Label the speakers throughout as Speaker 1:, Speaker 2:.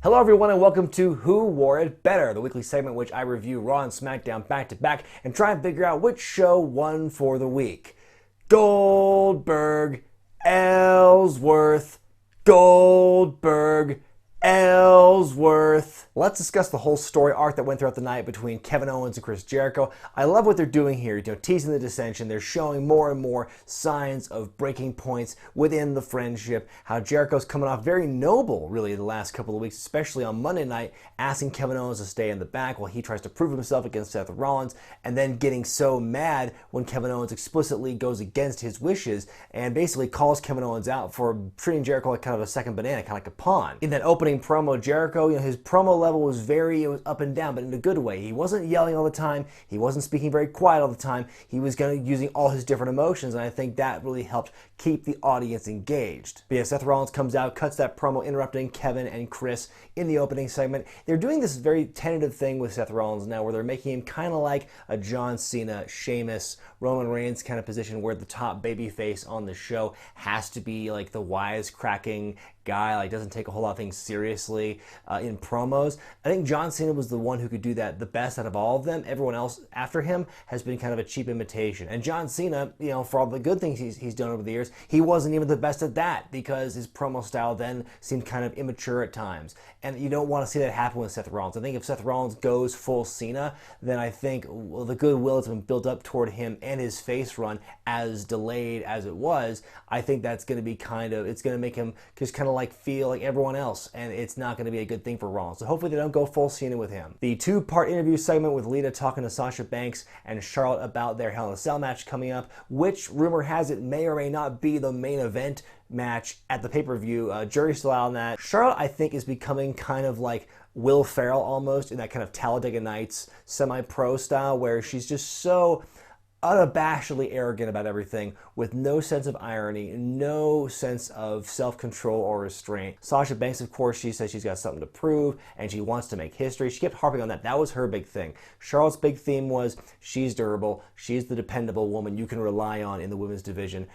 Speaker 1: Hello everyone and welcome to Who Wore It Better, the weekly segment in which I review Raw and SmackDown back to back and try and figure out which show won for the week. Goldberg, Ellsworth, Goldberg, Ellsworth. Let's discuss the whole story arc that went throughout the night between Kevin Owens and Chris Jericho. I love what they're doing here, teasing the dissension. They're showing more and more signs of breaking points within the friendship. How Jericho's coming off very noble, really, the last couple of weeks, especially on Monday night, asking Kevin Owens to stay in the back while he tries to prove himself against Seth Rollins, and then getting so mad when Kevin Owens explicitly goes against his wishes and basically calls Kevin Owens out for treating Jericho like kind of a second banana, kind of like a pawn. In that opening promo, Jericho, his promo level was it was up and down, but in a good way. He wasn't yelling all the time. He wasn't speaking very quiet all the time. He was using all his different emotions, and I think that really helped keep the audience engaged. But yeah, Seth Rollins comes out, cuts that promo, interrupting Kevin and Chris in the opening segment. They're doing this very tentative thing with Seth Rollins now, where they're making him kind of like a John Cena, Sheamus, Roman Reigns kind of position, where the top babyface on the show has to be like the wisecracking guy, like doesn't take a whole lot of things seriously in promos. I think John Cena was the one who could do that the best out of all of them. Everyone else after him has been kind of a cheap imitation. And John Cena, for all the good things he's done over the years, he wasn't even the best at that because his promo style then seemed kind of immature at times. And you don't want to see that happen with Seth Rollins. I think if Seth Rollins goes full Cena, then I think the goodwill that's been built up toward him and his face run, as delayed as it was, I think that's going to be it's going to make him just kind of like feel like everyone else, and it's not going to be a good thing for Rollins. So hopefully they don't go full Cena with him. The two-part interview segment with Lita talking to Sasha Banks and Charlotte about their Hell in a Cell match coming up, which rumor has it may or may not be the main event match at the pay-per-view. Jury's still out on that. Charlotte, I think, is becoming kind of like Will Ferrell almost, in that kind of Talladega Nights semi-pro style, where she's just so unabashedly arrogant about everything, with no sense of irony, no sense of self-control or restraint. Sasha Banks, of course, she says she's got something to prove and she wants to make history. She kept harping on that. That was her big thing. Charlotte's big theme was she's durable, she's the dependable woman you can rely on in the women's division.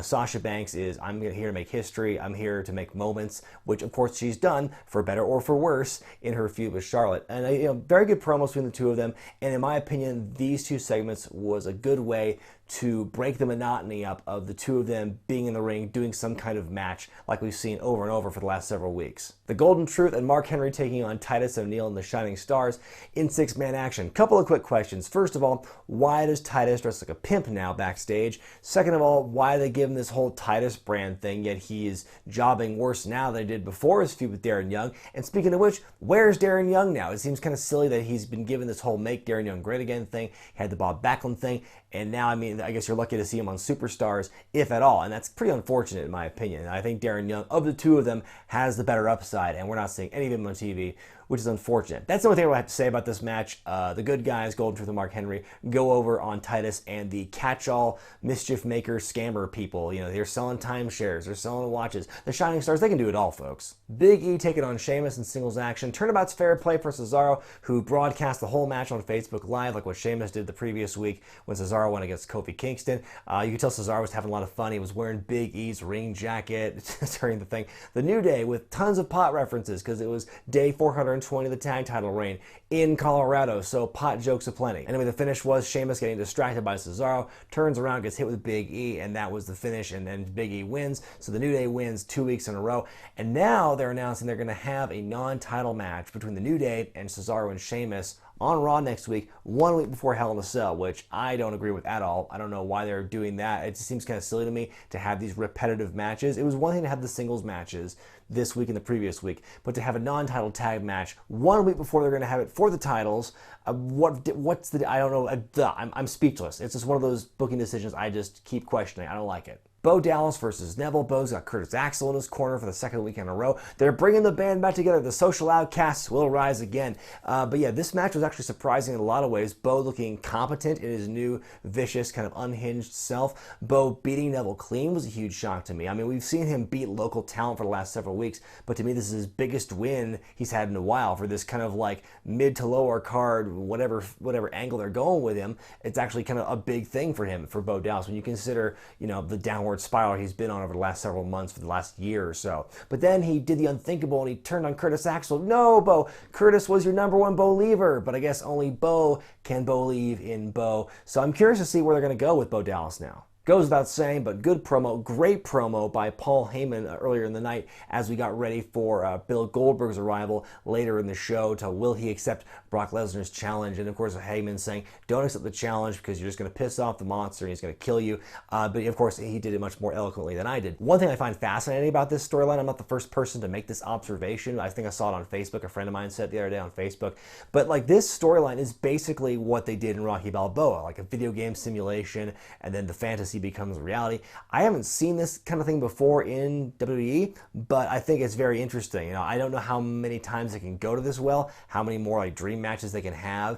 Speaker 1: Sasha Banks is, I'm here to make history, I'm here to make moments, which of course she's done, for better or for worse, in her feud with Charlotte. And very good promos between the two of them, and in my opinion, these two segments was a good way to break the monotony up of the two of them being in the ring, doing some kind of match like we've seen over and over for the last several weeks. The Golden Truth and Mark Henry taking on Titus O'Neil and the Shining Stars in six-man action. Couple of quick questions. First of all, why does Titus dress like a pimp now backstage? Second of all, why do they give him this whole Titus brand thing, yet he is jobbing worse now than he did before his feud with Darren Young? And speaking of which, where's Darren Young now? It seems kind of silly that he's been given this whole make Darren Young great again thing. He had the Bob Backlund thing, and now, I guess you're lucky to see him on Superstars, if at all, and that's pretty unfortunate in my opinion. I think Darren Young, of the two of them, has the better upside, and we're not seeing any of him on TV, which is unfortunate. That's the only thing I have to say about this match. The good guys, Golden Truth and Mark Henry, go over on Titus and the catch-all, mischief maker, scammer people. They're selling timeshares, they're selling watches. The Shining Stars, they can do it all, folks. Big E taking on Sheamus in singles action. Turnabout's fair play for Cesaro, who broadcast the whole match on Facebook Live, like what Sheamus did the previous week when Cesaro went against Kofi Kingston. You could tell Cesaro was having a lot of fun. He was wearing Big E's ring jacket during the thing. The New Day with tons of pot references, because it was day 420 of the tag title reign in Colorado, so pot jokes aplenty. Anyway, the finish was Sheamus getting distracted by Cesaro, turns around, gets hit with Big E, and that was the finish, and then Big E wins. So the New Day wins 2 weeks in a row, and now they're announcing they're going to have a non-title match between the New Day and Cesaro and Sheamus on Raw next week, 1 week before Hell in a Cell, which I don't agree with at all. I don't know why they're doing that. It just seems kind of silly to me to have these repetitive matches. It was one thing to have the singles matches this week and the previous week, but to have a non-title tag match 1 week before they're going to have it for the titles, I don't know, I'm speechless. It's just one of those booking decisions I just keep questioning. I don't like it. Bo Dallas versus Neville. Bo's got Curtis Axel in his corner for the second week in a row. They're bringing the band back together. The social outcasts will rise again. But yeah, this match was actually surprising in a lot of ways. Bo looking competent in his new, vicious, kind of unhinged self. Bo beating Neville clean was a huge shock to me. I mean, we've seen him beat local talent for the last several weeks, but to me, this is his biggest win he's had in a while for this kind of like mid to lower card, whatever angle they're going with him. It's actually kind of a big thing for him, for Bo Dallas, when you consider, the downward downward spiral he's been on over the last several months for the last year or so. But then he did the unthinkable and he turned on Curtis Axel. No, Bo, Curtis was your #1 believer, but I guess only Bo can believe in Bo. So I'm curious to see where they're going to go with Bo Dallas now. Goes without saying, but good promo, great promo by Paul Heyman earlier in the night as we got ready for Bill Goldberg's arrival later in the show to will he accept Brock Lesnar's challenge. And of course Heyman saying, don't accept the challenge because you're just going to piss off the monster and he's going to kill you. But of course he did it much more eloquently than I did. One thing I find fascinating about this storyline, I'm not the first person to make this observation. I think I saw it on Facebook. A friend of mine said it the other day on Facebook. But like this storyline is basically what they did in Rocky Balboa, like a video game simulation and then the fantasy becomes reality. I haven't seen this kind of thing before in WWE, but I think it's very interesting. You know, I don't know how many times they can go to this well, how many more like dream matches they can have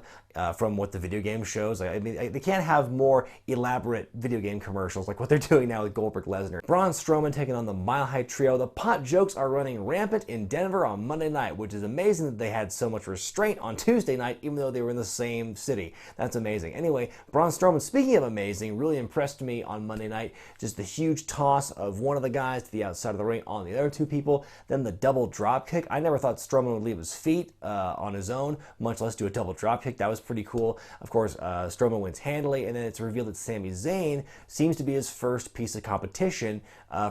Speaker 1: from what the video game shows. I mean, they can't have more elaborate video game commercials like what they're doing now with Goldberg Lesnar. Braun Strowman taking on the Mile High Trio. The pot jokes are running rampant in Denver on Monday night, which is amazing that they had so much restraint on Tuesday night, even though they were in the same city. That's amazing. Anyway, Braun Strowman, speaking of amazing, really impressed me on Monday night. Just the huge toss of one of the guys to the outside of the ring on the other two people, then the double drop kick. I never thought Strowman would leave his feet on his own, much less do a double drop kick. That was pretty cool. Of course, Strowman wins handily, and then it's revealed that Sami Zayn seems to be his first piece of competition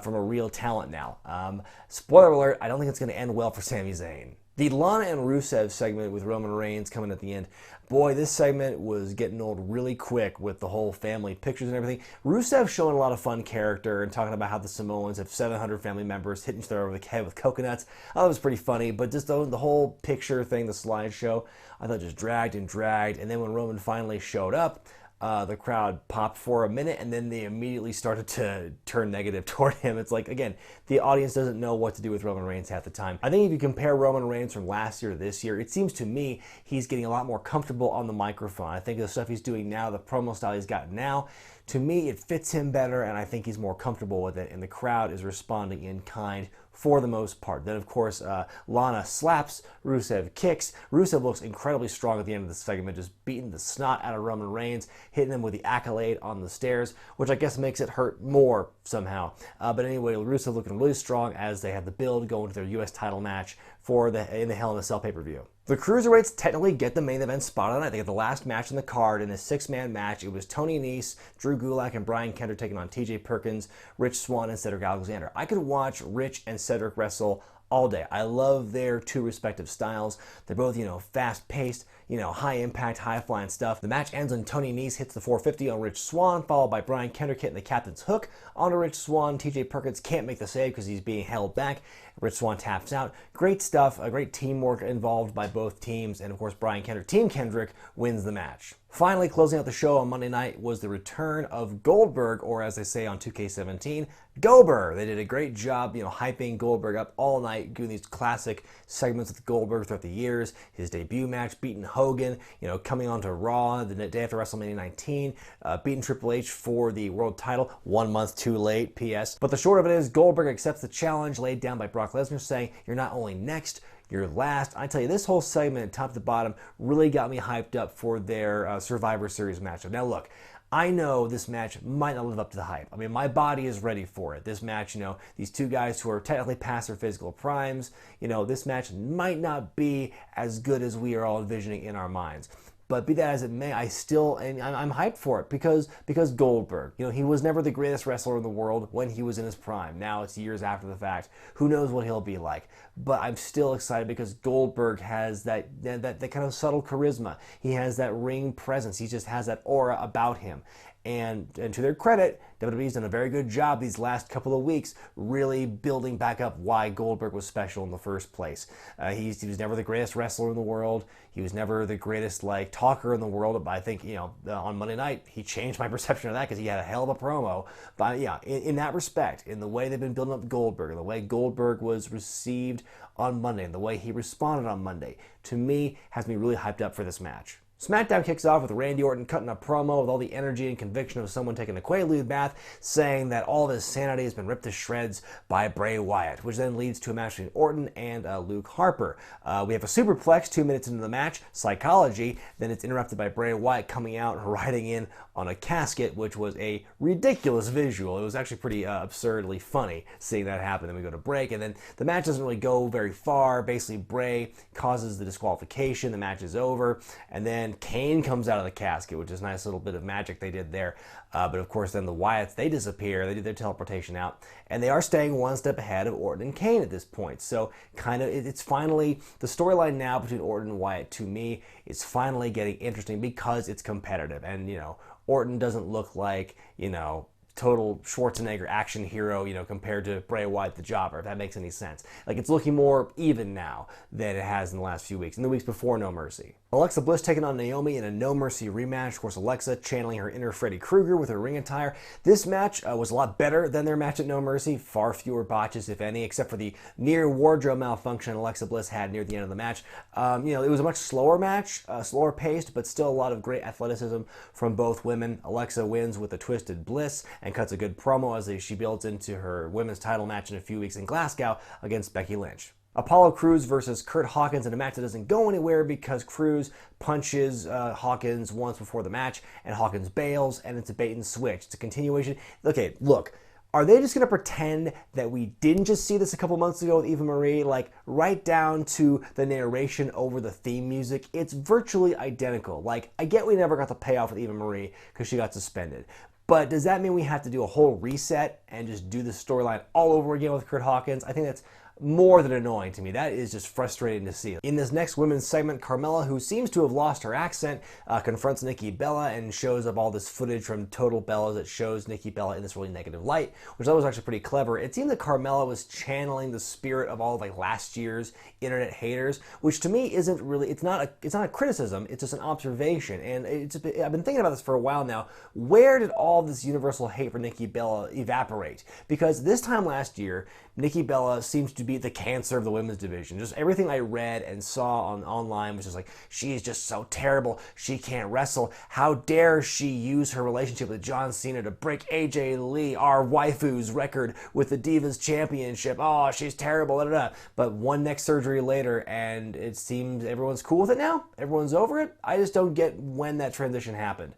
Speaker 1: from a real talent now. Spoiler alert, I don't think it's going to end well for Sami Zayn. The Lana and Rusev segment with Roman Reigns coming at the end. Boy, this segment was getting old really quick with the whole family pictures and everything. Rusev showing a lot of fun character and talking about how the Samoans have 700 family members, hitting each other over the head with coconuts. I thought it was pretty funny, but just the whole picture thing, the slideshow, I thought just dragged and dragged. And then when Roman finally showed up, the crowd popped for a minute and then they immediately started to turn negative toward him. It's like, again, the audience doesn't know what to do with Roman Reigns half the time. I think if you compare Roman Reigns from last year to this year, it seems to me he's getting a lot more comfortable on the microphone. I think the stuff he's doing now, the promo style he's got now, to me it fits him better and I think he's more comfortable with it and the crowd is responding in kind for the most part. Then, of course, Lana slaps, Rusev kicks. Rusev looks incredibly strong at the end of the segment, just beating the snot out of Roman Reigns, hitting him with the accolade on the stairs, which I guess makes it hurt more somehow. But anyway, Rusev looking really strong as they have the build going to their U.S. title match in the Hell in a Cell pay-per-view. The Cruiserweights technically get the main event spot on it. They get the last match in the card in a 6-man match. It was Tony Nese, Drew Gulak, and Brian Kendrick taking on TJ Perkins, Rich Swann, and Cedric Alexander. I could watch Rich and Cedric wrestle all day. I love their two respective styles. They're both, fast-paced, high-impact, high-flying stuff. The match ends when Tony Nese hits the 450 on Rich Swann, followed by Brian Kendrick hitting the captain's hook onto Rich Swann. TJ Perkins can't make the save because he's being held back. Rich Swann taps out. Great stuff, a great teamwork involved by both teams, and of course Brian Kendrick, Team Kendrick, wins the match. Finally, closing out the show on Monday night was the return of Goldberg, or as they say on 2K17, Goldberg. They did a great job, hyping Goldberg up all night, doing these classic segments with Goldberg throughout the years. His debut match, beating Hogan, coming onto Raw the day after WrestleMania 19, beating Triple H for the world title, 1 month too late, P.S. But the short of it is, Goldberg accepts the challenge laid down by Brock Lesnar, saying, "You're not only next, you're last." I tell you, this whole segment, top to bottom, really got me hyped up for their Survivor Series matchup. Now look, I know this match might not live up to the hype. I mean, my body is ready for it. This match, these two guys who are technically past their physical primes, this match might not be as good as we are all envisioning in our minds. But be that as it may, I'm hyped for it because Goldberg, he was never the greatest wrestler in the world when he was in his prime. Now it's years after the fact. Who knows what he'll be like? But I'm still excited because Goldberg has that kind of subtle charisma. He has that ring presence. He just has that aura about him. And to their credit, WWE's done a very good job these last couple of weeks really building back up why Goldberg was special in the first place. He was never the greatest wrestler in the world. He was never the greatest talker in the world. But I think on Monday night he changed my perception of that because he had a hell of a promo. But yeah, in that respect, in the way they've been building up Goldberg, and the way Goldberg was received on Monday, and the way he responded on Monday, to me has me really hyped up for this match. SmackDown kicks off with Randy Orton cutting a promo with all the energy and conviction of someone taking a Quaalude bath, saying that all of his sanity has been ripped to shreds by Bray Wyatt, which then leads to a match between Orton and Luke Harper. We have a superplex 2 minutes into the match, psychology, then it's interrupted by Bray Wyatt coming out and riding in on a casket, which was a ridiculous visual. It was actually pretty absurdly funny seeing that happen. Then we go to break, and then the match doesn't really go very far. Basically, Bray causes the disqualification. The match is over, and then Kane comes out of the casket, which is a nice little bit of magic they did there. But of course, then the Wyatts, they disappear. They do their teleportation out, and they are staying one step ahead of Orton and Kane at this point. So kind of, it's finally, the storyline now between Orton and Wyatt, to me, is finally getting interesting because it's competitive. And, you know, Orton doesn't look like, you know, total Schwarzenegger action hero, you know, compared to Bray Wyatt the Jobber, if that makes any sense. Like, it's looking more even now than it has in the last few weeks, in the weeks before No Mercy. Alexa Bliss taking on Naomi in a No Mercy rematch. Of course, Alexa channeling her inner Freddy Krueger with her ring attire. This match was a lot better than their match at No Mercy. Far fewer botches, if any, except for the near wardrobe malfunction Alexa Bliss had near the end of the match. You know, it was a much slower match, slower paced, but still a lot of great athleticism from both women. Alexa wins with a twisted Bliss and cuts a good promo as she builds into her women's title match in a few weeks in Glasgow against Becky Lynch. Apollo Crews versus Curt Hawkins in a match that doesn't go anywhere because Crews punches Hawkins once before the match, and Hawkins bails, and it's a bait and switch. It's a continuation. Okay, look. Are they just going to pretend that we didn't just see this a couple months ago with Eva Marie? Like, right down to the narration over the theme music, it's virtually identical. Like, I get we never got the payoff with Eva Marie because she got suspended. But does that mean we have to do a whole reset and just do the storyline all over again with Curt Hawkins? I think that's more than annoying to me. That is just frustrating to see. In this next women's segment, Carmella, who seems to have lost her accent, confronts Nikki Bella and shows up all this footage from Total Bellas that shows Nikki Bella in this really negative light, which I thought was actually pretty clever. It seemed that Carmella was channeling the spirit of all of like last year's internet haters, which to me isn't really, it's not a criticism, it's just an observation. And I've been thinking about this for a while now. Where did all this universal hate for Nikki Bella evaporate? Because this time last year, Nikki Bella seems to be the cancer of the women's division. Just everything I read and saw online was just like, she is just so terrible. She can't wrestle. How dare she use her relationship with John Cena to break AJ Lee, our waifu's record with the Divas Championship. Oh, she's terrible. Da, da, da. But one neck surgery later, and it seems everyone's cool with it now. Everyone's over it. I just don't get when that transition happened.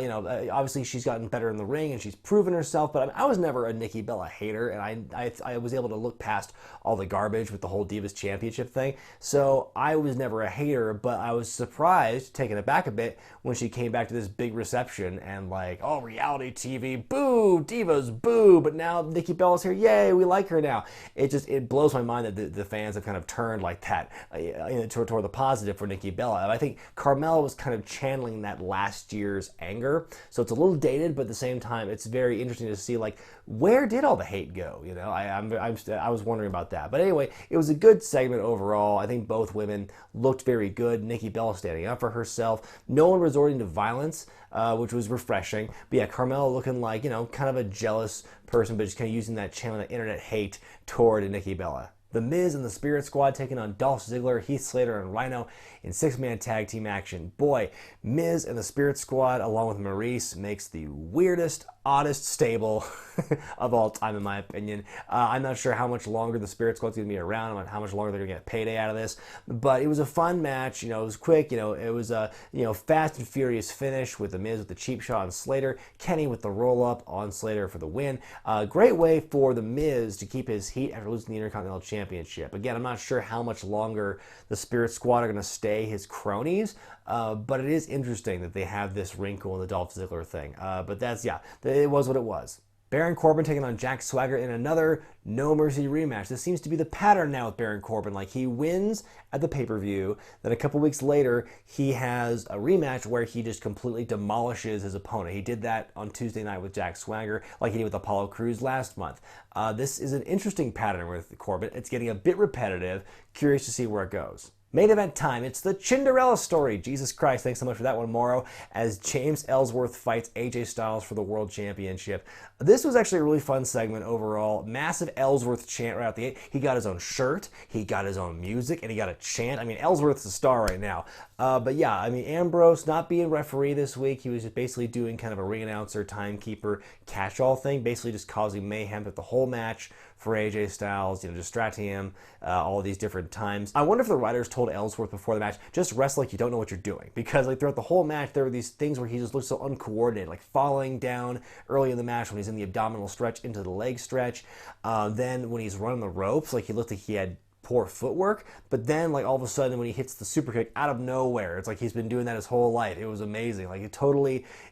Speaker 1: You know, obviously she's gotten better in the ring and she's proven herself, but I was never a Nikki Bella hater, and I was able to look past all the garbage with the whole Divas Championship thing. So I was never a hater, but I was surprised, taken aback a bit, when she came back to this big reception and like, oh, reality TV, boo, Divas, boo, but now Nikki Bella's here, yay, we like her now. It blows my mind that the fans have kind of turned like that toward the positive for Nikki Bella. And I think Carmella was kind of channeling that last year's anger. So it's a little dated, but at the same time, it's very interesting to see, like, where did all the hate go? You know, I was wondering about that. But anyway, it was a good segment overall. I think both women looked very good. Nikki Bella standing up for herself. No one resorting to violence, which was refreshing. But yeah, Carmella looking like, you know, kind of a jealous person, but just kind of using that channel, that internet hate toward Nikki Bella. The Miz and the Spirit Squad taking on Dolph Ziggler, Heath Slater, and Rhino in six-man tag team action. Boy, Miz and the Spirit Squad, along with Maurice, makes the weirdest, oddest stable of all time, in my opinion. I'm not sure how much longer the Spirit Squad's going to be around, and how much longer they're going to get a payday out of this. But it was a fun match. You know, it was quick. You know, it was a fast and furious finish with the Miz with the cheap shot on Slater, Kenny with the roll-up on Slater for the win. Great way for the Miz to keep his heat after losing the Intercontinental Championship. Again, I'm not sure how much longer the Spirit Squad are going to stay his cronies, but it is interesting that they have this wrinkle in the Dolph Ziggler thing. But that's, yeah, it was what it was. Baron Corbin taking on Jack Swagger in another No Mercy rematch. This seems to be the pattern now with Baron Corbin. Like, he wins at the pay-per-view, then a couple weeks later, he has a rematch where he just completely demolishes his opponent. He did that on Tuesday night with Jack Swagger, like he did with Apollo Crews last month. This is an interesting pattern with Corbin. It's getting a bit repetitive. Curious to see where it goes. Main event time. It's the Cinderella story. Jesus Christ, thanks so much for that one, Morrow, as James Ellsworth fights AJ Styles for the World Championship. This was actually a really fun segment overall. Massive Ellsworth chant right out the gate. He got his own shirt, he got his own music, and he got a chant. I mean, Ellsworth's a star right now. But yeah, I mean, Ambrose not being referee this week. He was just basically doing kind of a ring announcer, timekeeper, catch-all thing, basically just causing mayhem at the whole match for AJ Styles, distracting him all these different times. I wonder if the writers told told Ellsworth before the match, just wrestle like you don't know what you're doing. Because like throughout the whole match, there were these things where he just looked so uncoordinated, like falling down early in the match when he's in the abdominal stretch into the leg stretch. Then when he's running the ropes, like he looked like he had poor footwork, but then like all of a sudden when he hits the super kick out of nowhere, it's like he's been doing that his whole life. It was amazing. Like it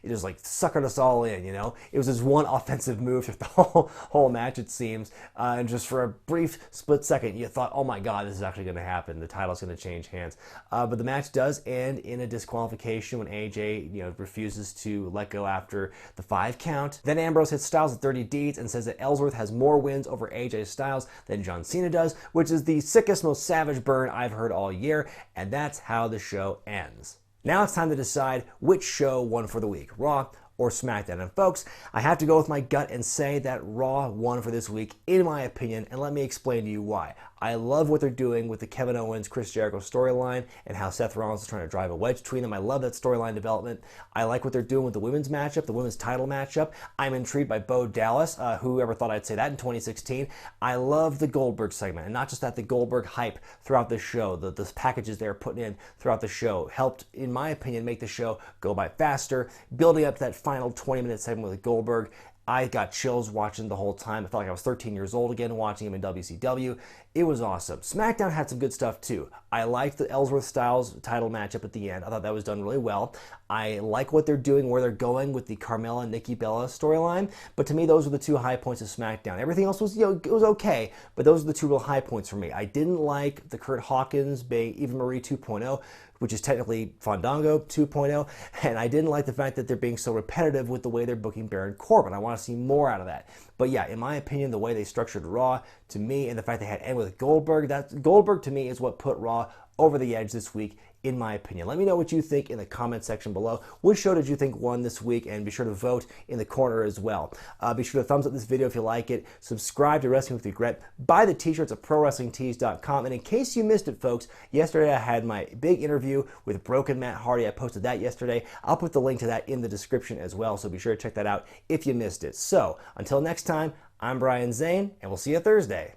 Speaker 1: just like suckered us all in, you know? It was this one offensive move through the whole match, it seems, and just for a brief split second you thought, oh my god, this is actually going to happen, the title's going to change hands. But the match does end in a disqualification when AJ, you know, refuses to let go after the 5 count. Then Ambrose hits Styles at 30 deeds and says that Ellsworth has more wins over AJ Styles than John Cena does, which is the sickest, most savage burn I've heard all year, and that's how the show ends. Now it's time to decide which show won for the week, Raw or SmackDown. And folks, I have to go with my gut and say that Raw won for this week, in my opinion, and let me explain to you why. I love what they're doing with the Kevin Owens, Chris Jericho storyline and how Seth Rollins is trying to drive a wedge between them. I love that storyline development. I like what they're doing with the women's matchup, the women's title matchup. I'm intrigued by Bo Dallas. Whoever thought I'd say that in 2016? I love the Goldberg segment, and not just that, the Goldberg hype throughout the show. The packages they're putting in throughout the show helped, in my opinion, make the show go by faster, building up to that final 20-minute segment with Goldberg. I got chills watching the whole time. I felt like I was 13 years old again watching him in WCW. It was awesome. SmackDown had some good stuff too. I liked the Ellsworth Styles title matchup at the end. I thought that was done really well. I like what they're doing, where they're going with the Carmella Nikki Bella storyline. But to me, those were the 2 high points of SmackDown. Everything else was, you know, it was okay, but those are the 2 real high points for me. I didn't like the Kurt Hawkins, Eva Marie 2.0, which is technically Fandango 2.0, and I didn't like the fact that they're being so repetitive with the way they're booking Baron Corbin. I want to see more out of that. But yeah, in my opinion, the way they structured Raw, to me, and the fact they had end with Goldberg, Goldberg to me is what put Raw over the edge this week, in my opinion. Let me know what you think in the comment section below. Which show did you think won this week? And be sure to vote in the corner as well. Be sure to thumbs up this video if you like it. Subscribe to Wrestling with Regret. Buy the t-shirts at ProWrestlingTees.com. And in case you missed it, folks, yesterday I had my big interview with Broken Matt Hardy. I posted that yesterday. I'll put the link to that in the description as well, so be sure to check that out if you missed it. So, until next time, I'm Brian Zane, and we'll see you Thursday.